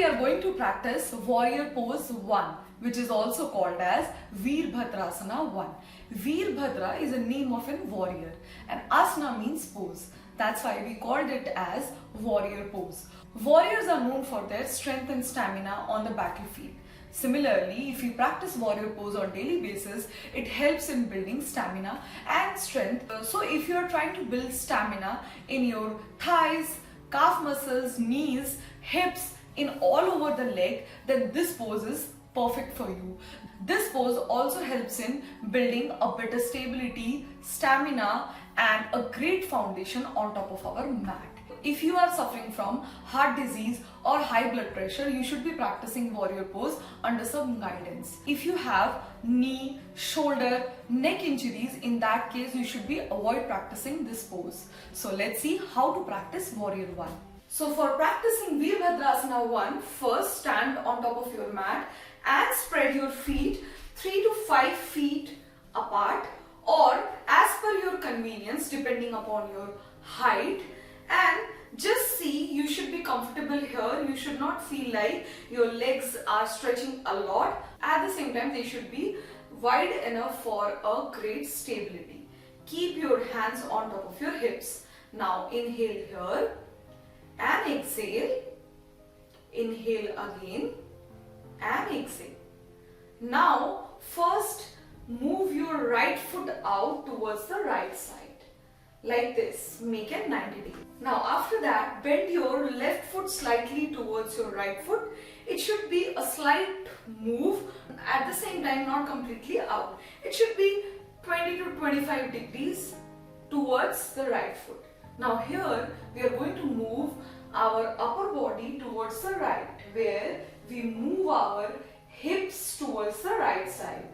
are going to practice warrior pose 1, which is also called as Veerbhadrasana 1. Veerbhadra is a name of a warrior and asana means pose. That's why we called it as warrior pose. Warriors are known for their strength and stamina on the battlefield. Similarly, if you practice warrior pose on daily basis, it helps in building stamina and strength. So if you are trying to build stamina in your thighs, calf muscles, knees, hips, in all over the leg, then this pose is perfect for you. This pose also helps in building a better stability, stamina and a great foundation on top of our mat. If you are suffering from heart disease or high blood pressure, you should be practicing warrior pose under some guidance. If you have knee, shoulder, neck injuries, in that case you should be avoid practicing this pose. So let's see how to practice warrior 1. So for practicing Veerbhadrasana 1, first stand on top of your mat and spread your feet 3 to 5 feet apart or as per your convenience depending upon your height. And just see, you should be comfortable here. You should not feel like your legs are stretching a lot. At the same time, they should be wide enough for a great stability. Keep your hands on top of your hips. Now inhale here and exhale. Inhale again and exhale. Now first move your right foot out towards the right side. Like this, make a 90 degree. Now after that, bend your left foot slightly towards your right foot. It should be a slight move, at the same time not completely out. It should be 20 to 25 degrees towards the right foot. Now here we are going to move our upper body towards the right, where we move our hips towards the right side.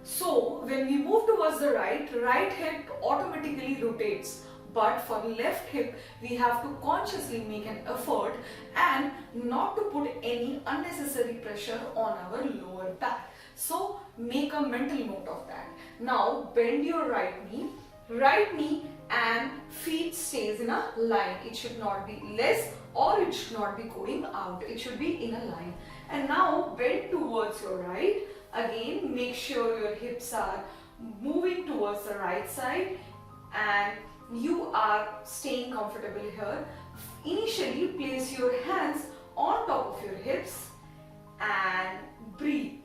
So when we move towards the right hip automatically rotates, but for left hip we have to consciously make an effort and not to put any unnecessary pressure on our lower back. So make a mental note of that. Now bend your right knee and feet stays in a line. It should not be less or it should not be going out. It should be in a line. And now bend towards your right. Again, make sure your hips are moving towards the right side and you are staying comfortable here. Initially, place your hands on top of your hips and breathe.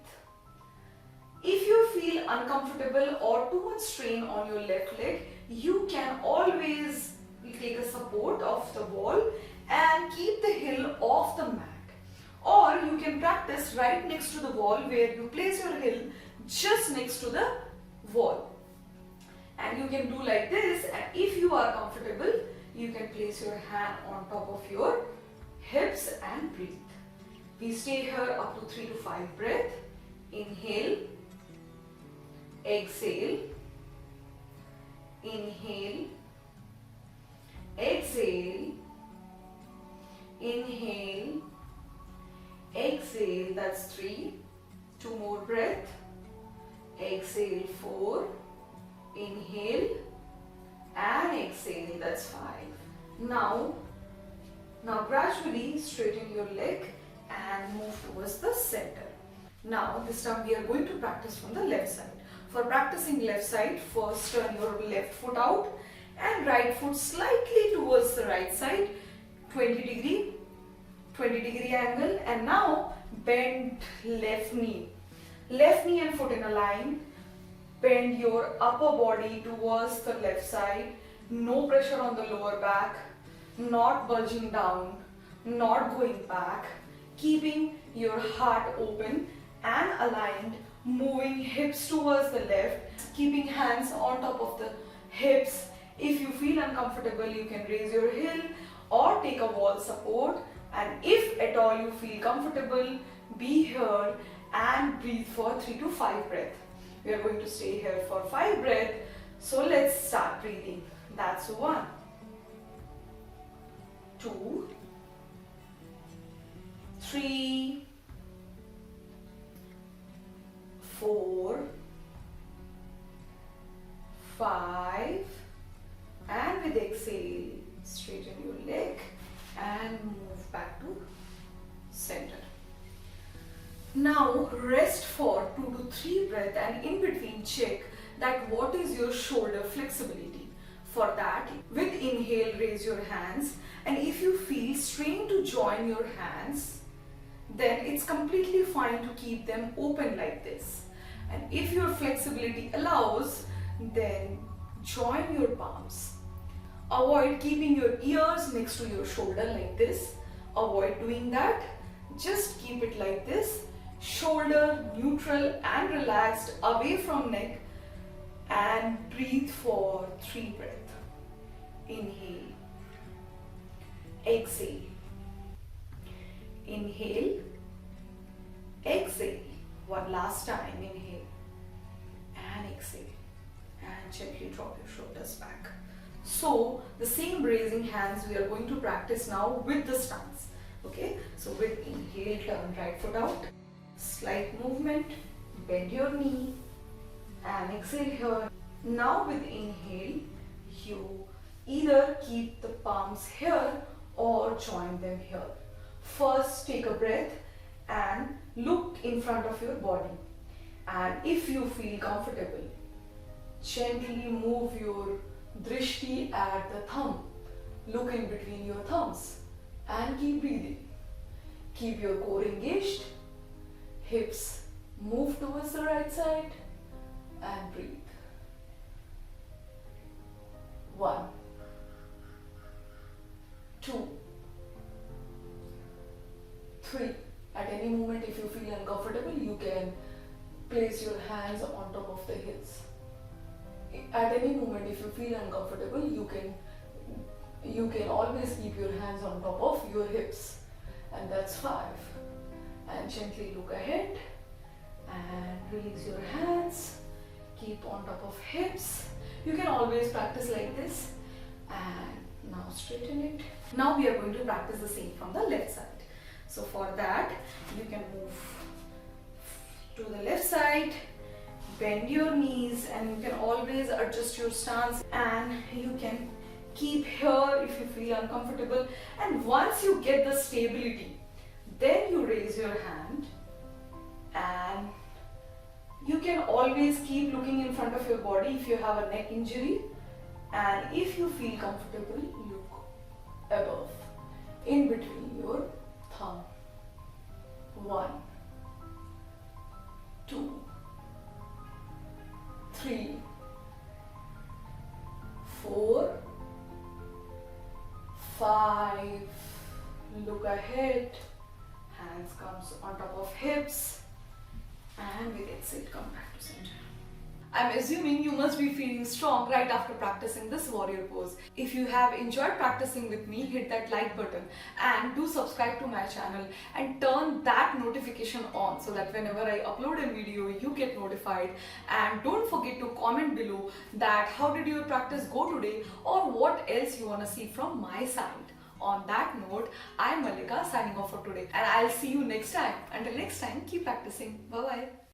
If you feel uncomfortable or too much strain on your left leg, you can always take a support of the wall and keep the heel off the mat. Or you can practice right next to the wall, where you place your heel just next to the wall. And you can do like this, and if you are comfortable, you can place your hand on top of your hips and breathe. We stay here up to 3 to 5 breaths. Inhale, exhale, inhale, exhale, inhale, exhale, that's 3, 2 more breath, exhale 4, inhale and exhale, that's 5. Now gradually straighten your leg and move towards the center. Now this time we are going to practice from the left side. For practicing left side, first turn your left foot out and right foot slightly towards the right side, 20 degree angle, and now bend left knee and foot in a line. Bend your upper body towards the left side, no pressure on the lower back, not bulging down, not going back, keeping your heart open and aligned, moving hips towards the left, keeping hands on top of the hips. If you feel uncomfortable, you can raise your heel or take a wall support. And if at all you feel comfortable, be here and breathe for 3 to 5 breaths. We are going to stay here for 5 breaths. So let's start breathing. That's 1, 2, 3, 4, 5, and with exhale, straighten your leg and move back to center. Now rest for 2 to 3 breaths and in between check that what is your shoulder flexibility. For that, with inhale raise your hands, and if you feel strain to join your hands, then it's completely fine to keep them open like this. And if your flexibility allows, then join your palms. Avoid keeping your ears next to your shoulder like this. Avoid doing that. Just keep it like this. Shoulder neutral and relaxed away from neck, and breathe for 3 breaths. Inhale. Exhale. Inhale. Exhale. One last time. Inhale and exhale. And gently drop your shoulders back. So the same raising hands we are going to practice now with the stance. Okay, so with inhale, turn right foot out, slight movement, bend your knee and exhale here. Now with inhale, you either keep the palms here or join them here. First take a breath and look in front of your body, and if you feel comfortable, gently move your drishti at the thumb. Look in between your thumbs and keep breathing. Keep your core engaged. Hips move towards the right side and breathe. 1, 2, 3. At any moment, if you feel uncomfortable, you can place your hands on top of the hips. At any moment, if you feel uncomfortable, you can always keep your hands on top of your hips, and that's 5. And gently look ahead and release your hands. Keep on top of hips. You can always practice like this. And now straighten it. Now we are going to practice the same from the left side. So for that, you can move to the left side. Bend your knees, and you can always adjust your stance, and you can keep here if you feel uncomfortable. And once you get the stability, then you raise your hand, and you can always keep looking in front of your body if you have a neck injury, and if you feel comfortable, look above in between your thumb. 1, 2, 3, 4, 5. Look ahead. Hands comes on top of hips, and with exhale come back to center. I'm assuming you must be feeling strong right after practicing this warrior pose. If you have enjoyed practicing with me, hit that like button and do subscribe to my channel and turn that notification on so that whenever I upload a video, you get notified. And don't forget to comment below that how did your practice go today, or what else you want to see from my side. On that note, I'm Mallika signing off for today, and I'll see you next time. Until next time, keep practicing. Bye bye.